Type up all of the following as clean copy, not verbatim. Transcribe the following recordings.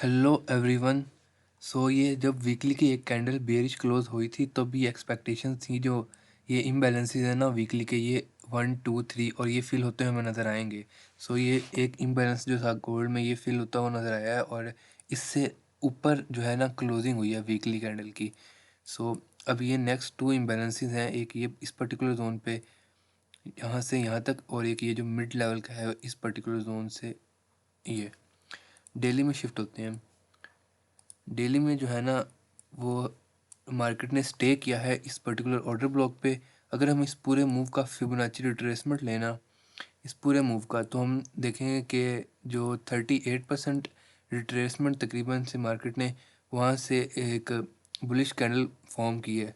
Hello everyone. ये जब weekly की एक कैंडल बेरिश क्लोज हुई थी तब ये एक्सपेक्टेशंस थी जो ये इम्बैलेंसेस है ना वीकली के, ये 1 2 3 और ये फिल होते हुए हमें नज़र आएंगे। ये एक इम्बैलेंस जो था गोल्ड में ये फिल होता हुआ नज़र आया है और इससे ऊपर जो है ना क्लोजिंग हुई है वीकली कैंडल की। अब ये नेक्स्ट टू इम्बैलेंसेस हैं, एक ये इस पर्टिकुलर जोन पे यहाँ से यहाँ तक, और एक ये जो मिड लेवल का है इस पर्टिकुलर जोन से ये डेली में शिफ्ट होते हैं। डेली में जो है ना वो मार्केट ने स्टे किया है इस पर्टिकुलर ऑर्डर ब्लॉक पे। अगर हम इस पूरे मूव का फिबोनाची रिट्रेसमेंट लेना इस पूरे मूव का, तो हम देखेंगे कि जो 38% रिट्रेसमेंट तकरीबन से मार्केट ने वहाँ से एक बुलिश कैंडल फॉर्म की है।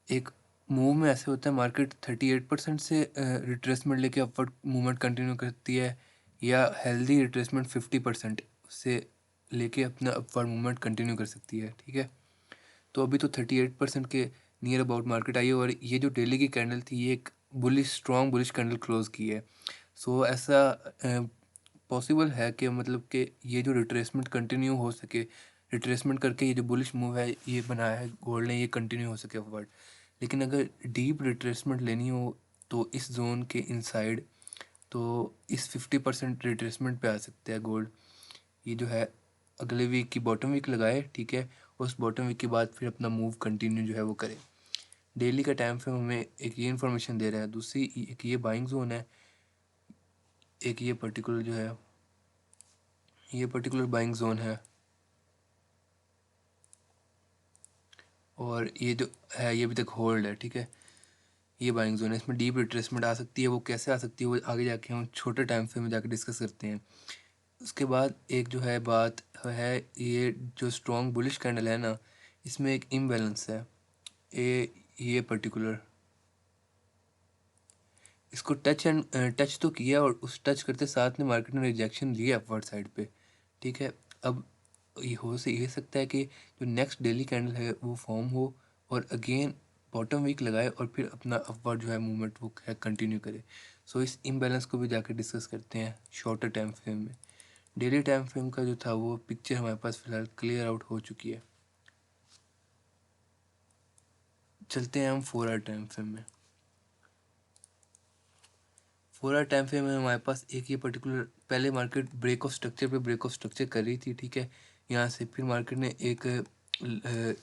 एक मूव में ऐसे होता है, मार्केट 38% से रिट्रेसमेंट लेके अपवर्ड मूवमेंट कंटिन्यू करती है, या हेल्दी रिट्रेसमेंट 50% से लेके अपना अपवर्ड मूवमेंट कंटिन्यू कर सकती है। ठीक है, तो अभी तो 38% के नियर अबाउट मार्केट आई है और ये जो डेली की कैंडल थी ये एक bullish strong bullish candle close की है। ऐसा पॉसिबल है कि मतलब कि ये जो रिट्रेसमेंट कंटिन्यू हो सके, रिट्रेसमेंट करके ये जो बुलिश मूव है ये बनाया है गोल्ड ने, ये कंटिन्यू हो सके अपवर्ड। लेकिन अगर डीप रिट्रेसमेंट लेनी हो तो इस जोन के इनसाइड, तो इस 50% रिट्रेसमेंट पे आ सकते हैं गोल्ड। ये जो है अगले वीक की बॉटम वीक लगाए, ठीक है, उस बॉटम वीक के बाद फिर अपना मूव कंटिन्यू जो है वो करे। डेली का टाइम फ्रेम हमें एक ये इन्फॉर्मेशन दे रहा है, दूसरी एक ये बाइंग जोन है, एक ये पर्टिकुलर जो है ये पर्टिकुलर बाइंग जोन है, और ये जो है ये अभी तक होल्ड है। ठीक है, ये बाइंग जोन है, इसमें डीप रिट्रेसमेंट आ सकती है। वो कैसे आ सकती है वो आगे जाके हम छोटे टाइम फ्रेम में जाके डिस्कस करते हैं। उसके बाद एक जो है बात है, ये जो स्ट्रॉन्ग बुलिश कैंडल है ना, इसमें एक इम्बैलेंस है। ये पर्टिकुलर इसको टच तो किया और उस टच करते साथ में मार्केट ने रिजेक्शन लिया अपवर्ड साइड पे। ठीक है, अब ये सकता है कि जो नेक्स्ट डेली कैंडल है वो फॉर्म हो और अगेन बॉटम वीक लगाए और फिर अपना अपवर्ड जो है मूवमेंट वो है कंटिन्यू करे। इस इम्बैलेंस को भी जाकर डिस्कस करते हैं शॉर्टर टाइम फ्रेम में। डेली टाइम फ्रेम का जो था वो पिक्चर हमारे पास फिलहाल क्लियर आउट हो चुकी है। चलते हैं हम 4 आवर टाइम फ्रेम में। 4 आवर टाइम फ्रेम में हमारे पास एक ये पर्टिकुलर, पहले मार्केट ब्रेक ऑफ स्ट्रक्चर पे ब्रेक ऑफ स्ट्रक्चर कर रही थी। ठीक है, यहाँ से फिर मार्केट ने एक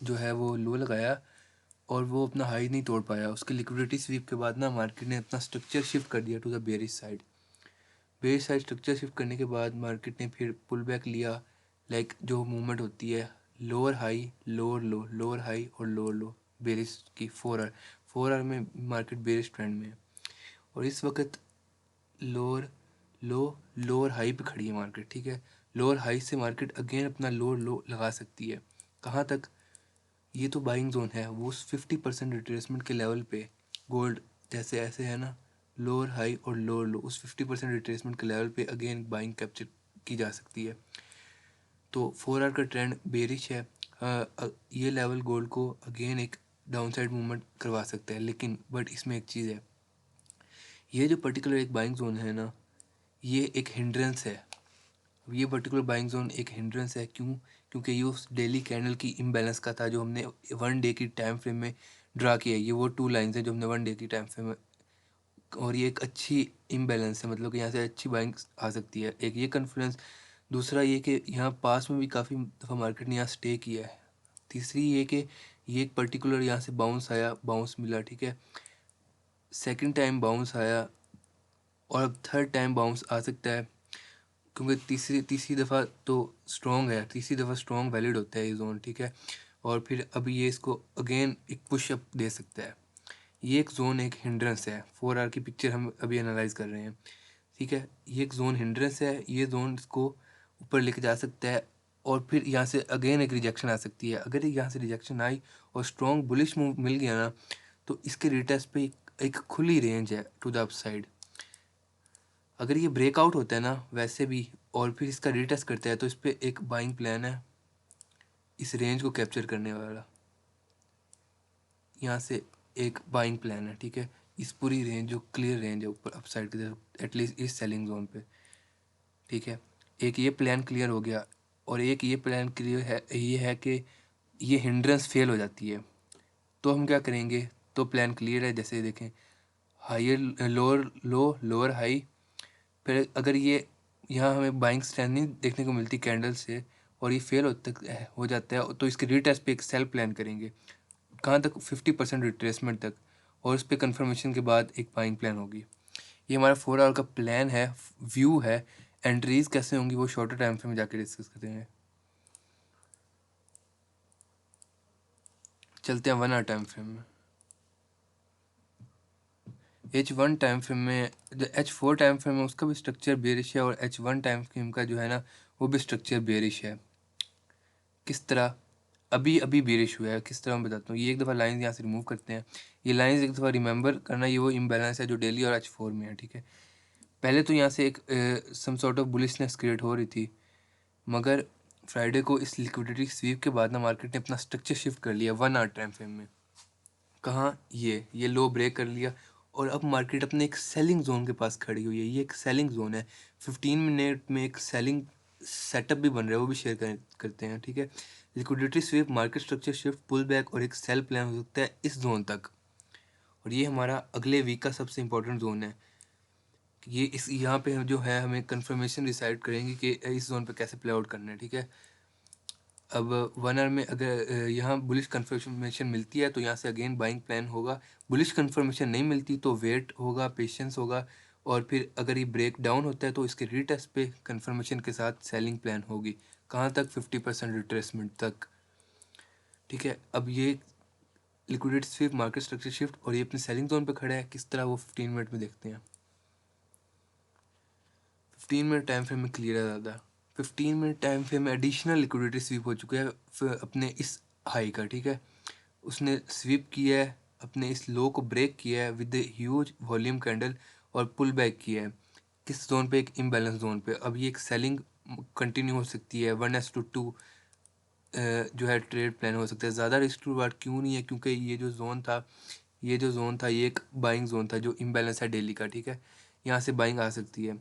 जो है वो लो लगाया और वो अपना हाई नहीं तोड़ पाया। उसके लिक्विडिटी स्वीप के बाद ना मार्केट ने अपना स्ट्रक्चर शिफ्ट कर दिया to the bearish side. Bearish side structure shift करने के बाद मार्केट ने फिर पुल बैक लिया। जो मूवमेंट होती है lower high lower low, lower high और लोअर लो, बेरिश की 4 आवर में मार्केट बेरिश ट्रेंड में है। और इस वक्त लोअर लो लोअर हाई पे खड़ी है मार्केट। ठीक है, लोअर हाई से मार्केट अगेन अपना लोअर लो लगा सकती है। कहाँ तक? ये तो बाइंग जोन है, वो उस 50% रिट्रेसमेंट के लेवल पे गोल्ड जैसे ऐसे है ना, लोअर हाई और लोअर लो, उस 50% रिट्रेसमेंट के लेवल पे अगेन बाइंग कैप्चर की जा सकती है। तो 4 आवर का ट्रेंड बेरिश है। ये लेवल गोल्ड को अगेन एक डाउनसाइड मूवमेंट करवा सकता है, लेकिन बट इसमें एक चीज़ है, ये जो पर्टिकुलर एक बाइंग जोन है ना, ये एक हिंड्रेंस है। ये पर्टिकुलर बाइंग जोन एक हिंड्रेंस है, क्यों? क्योंकि ये उस डेली कैंडल की इम्बैलेंस का था जो हमने 1 डे की टाइम फ्रेम में ड्रा किया है। ये वो 2 लाइन्स हैं जो हमने 1 डे की टाइम फ्रेम में, और ये एक अच्छी इम्बैलेंस है, मतलब कि यहाँ से अच्छी बाइंग आ सकती है। एक ये कॉन्फिडेंस, दूसरा ये कि यहाँ पास में भी काफ़ी दफ़ा मार्केट ने यहाँ स्टे किया है। तीसरी ये कि ये एक पर्टिकुलर यहाँ से बाउंस आया, बाउंस मिला। ठीक है, सेकंड टाइम बाउंस आया और अब थर्ड टाइम बाउंस आ सकता है, क्योंकि तीसरी तीसरी दफ़ा तो स्ट्रॉन्ग है, तीसरी दफ़ा स्ट्रॉन्ग वैलिड होता है ये जोन। ठीक है, और फिर अभी ये इसको अगेन एक पुशअप दे सकता है। ये एक जोन एक हिंड्रेंस है। 4 आवर की पिक्चर हम अभी एनालाइज कर रहे हैं। ठीक है, ये एक जोन हिंड्रेंस है, ये जोन इसको ऊपर लेके जा सकता है और फिर यहाँ से अगेन एक रिजेक्शन आ सकती है। अगर यहाँ से रिजेक्शन आई और स्ट्रॉन्ग बुलिश मूव मिल गया ना, तो इसके रिटेस्ट पे एक खुली रेंज है टू द अपसाइड। अगर ये ब्रेकआउट होता है ना वैसे भी और फिर इसका रिटेस्ट करता है, तो इस पर एक बाइंग प्लान है इस रेंज को कैप्चर करने वाला। यहाँ से एक बाइंग प्लान है। ठीक है, इस पूरी रेंज जो क्लियर रेंज है ऊपर अपसाइड की तरफ, एटलीस्ट इस सेलिंग जोन पे। ठीक है, एक ये प्लान क्लियर हो गया। और एक ये प्लान क्लियर है, ये है कि ये हिंड्रेंस फेल हो जाती है तो हम क्या करेंगे। तो प्लान क्लियर है, जैसे देखें higher lower low lower high, फिर अगर ये यहाँ हमें बाइंग स्ट्रेंथ नहीं देखने को मिलती कैंडल से और ये फेल हो जाता है तो इसके रीटेस्ट पे एक सेल प्लान करेंगे कहाँ तक 50% रिट्रेसमेंट तक, और उस पर कन्फर्मेशन के बाद एक बाइंग प्लान होगी। ये हमारा 4 आवर का प्लान है, व्यू है। एंट्रीज कैसे होंगी वो शॉर्टर टाइम फ्रेम में जाके डिस्कस करते हैं। चलते हैं 1 आवर टाइम फ्रेम में। H1 टाइम फ्रेम में, जो H4 टाइम फ्रेम है उसका भी स्ट्रक्चर बेरिश है और H1 टाइम फ्रेम का जो है ना वो भी स्ट्रक्चर बेरिश है। किस तरह, अभी अभी बेरिश हुआ है, किस तरह मैं बताता हूँ। ये एक दफ़ा लाइंस यहाँ से रिमूव करते हैं। ये लाइंस एक दफ़ा रिमेंबर करना, ये वो इम्बैलेंस है जो डेली और H4 में है, ठीक है। पहले तो यहाँ से एक some sort of bullishness create हो रही थी, मगर फ्राइडे को इस लिक्विडिटी स्वीप के बाद ना मार्केट ने अपना स्ट्रक्चर शिफ्ट कर लिया 1 आवर टाइम फ्रेम में। कहाँ, ये लो ब्रेक कर लिया और अब मार्केट अपने एक सेलिंग जोन के पास खड़ी हुई है। ये एक सेलिंग जोन है। 15 मिनट में एक सेलिंग सेटअप भी बन रहा है, वो भी शेयर करते हैं, ठीक है। Liquidity sweep, market structure shift, pull back और एक सेल प्लान हो सकता है इस जोन तक, और ये हमारा अगले वीक का सबसे इंपॉर्टेंट जोन है। ये इस यहाँ पे हम जो है हमें कंफर्मेशन डिसाइड करेंगे कि इस जोन पे कैसे प्ले आउट करना है, ठीक है। अब 1 आवर में अगर यहाँ बुलिश कंफर्मेशन मिलती है तो यहाँ से अगेन बाइंग प्लान होगा। बुलिश कंफर्मेशन नहीं मिलती तो वेट होगा, पेशेंस होगा, और फिर अगर ये ब्रेक डाउन होता है तो इसके रीटेस्ट पे कंफर्मेशन के साथ सेलिंग प्लान होगी। कहाँ तक, 50% रिट्रेसमेंट तक, ठीक है। अब ये liquidity sweep, market structure shift और ये अपने सेलिंग जोन पे खड़ा है, किस तरह वो 15 मिनट में देखते हैं। 15 मिनट टाइम फ्रेम में क्लियर है ज़्यादा। 15 मिनट टाइम फ्रेम में एडिशनल लिक्विडिटी स्वीप हो चुका है अपने इस हाई का, ठीक है। उसने स्वीप किया है, अपने इस लो को ब्रेक किया है विद ह्यूज वॉल्यूम कैंडल और पुल बैक किया है किस जोन पे, एक इम्बैलेंस जोन पे। अब ये एक सेलिंग कंटिन्यू हो सकती है, 1:2 जो है ट्रेड प्लान हो सकता है। ज़्यादा रिस्क टू रिवार्ड क्यों नहीं है, क्योंकि ये जो जोन था ये एक बाइंग जोन था जो इम्बैलेंस है डेली का, ठीक है। यहाँ से बाइंग आ सकती है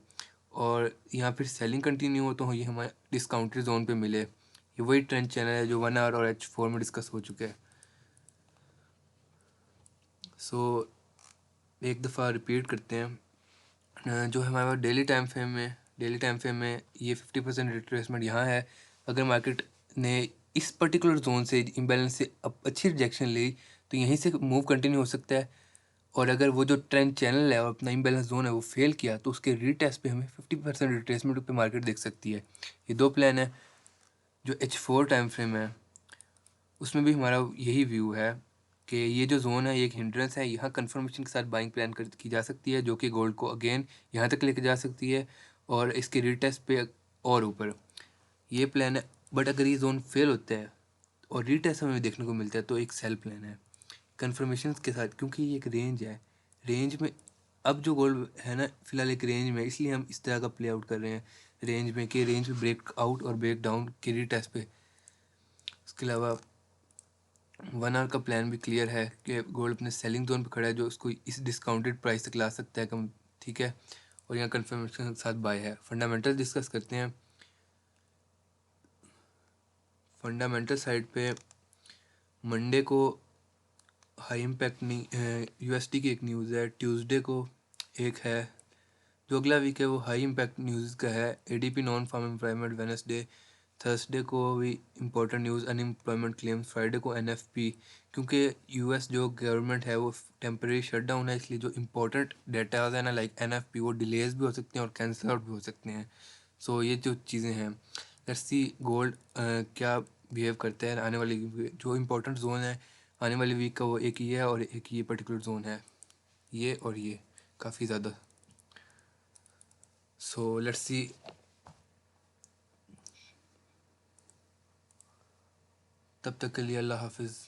और यहाँ फिर सेलिंग कंटिन्यू हो तो ये हमारे डिस्काउंटेड जोन पे मिले। ये वही ट्रेंड चैनल है जो 1 आवर और H4 में डिस्कस हो चुके हैं। सो एक दफ़ा रिपीट करते हैं। जो हमारे पास डेली टाइम फ्रेम में ये 50% रिट्रेसमेंट यहाँ है। अगर मार्केट ने इस पर्टिकुलर जोन से इम्बैलेंस से अच्छी रिजेक्शन ली तो यहीं से मूव कंटिन्यू हो सकता है, और अगर वो जो ट्रेंड चैनल है और अपना इम्बैलेंस जोन है वो फेल किया तो उसके रीटेस्ट पे हमें 50% रिट्रेसमेंट पे मार्केट देख सकती है। ये दो प्लान है। जो H4 टाइम फ्रेम है उसमें भी हमारा यही व्यू है कि ये जो जोन है ये एक हिंड्रेंस है, यहाँ कंफर्मेशन के साथ बाइंग प्लान की जा सकती है जो कि गोल्ड को अगेन यहाँ तक लेके जा सकती है और इसके रीटेस्ट पे और ऊपर, ये प्लान है। बट अगर ये जोन फेल होता है और रीटेस्ट हमें देखने को मिलता है तो एक सेल प्लान है कंफर्मेशन के साथ, क्योंकि ये एक रेंज है। रेंज में अब जो गोल्ड है ना फिलहाल एक रेंज में, इसलिए हम इस तरह का प्ले आउट कर रहे हैं रेंज में, कि रेंज में ब्रेक आउट और ब्रेक डाउन के रीटेस्ट पे। इसके अलावा 1 आवर का प्लान भी क्लियर है कि गोल्ड अपने सेलिंग जोन पे खड़ा है जो उसको इस डिस्काउंटेड प्राइस तक ला सकता है कम, ठीक है। और यहाँ कंफर्मेशन के साथ बाय है। फंडामेंटल डिस्कस करते हैं। फंडामेंटल साइड पे मंडे को हाई इम्पैक्ट USD की एक न्यूज़ है, ट्यूसडे को एक है, जो अगला वीक है वो हाई इम्पैक्ट न्यूज़ का है। ADP non farm employment Wednesday, Thursday को भी important news unemployment claims, Friday को NFP। क्योंकि US जो गवर्नमेंट है वो टेम्परेरी शटडाउन है, इसलिए जो इंपॉर्टेंट डेटा है ना लाइक NFP वो डिलेज भी हो सकते हैं और कैंसिल आउट भी हो सकते हैं। सो ये जो चीज़ें हैं, लेट्स सी गोल्ड क्या बिहेव करता है आने वाली जो इंपॉर्टेंट जोन है आने वाली वीक का, वो एक ये है और एक ये पर्टिकुलर जोन है, ये और ये काफ़ी ज़्यादा। So let's see. तब तक के लिए अल्लाह हाफिज़।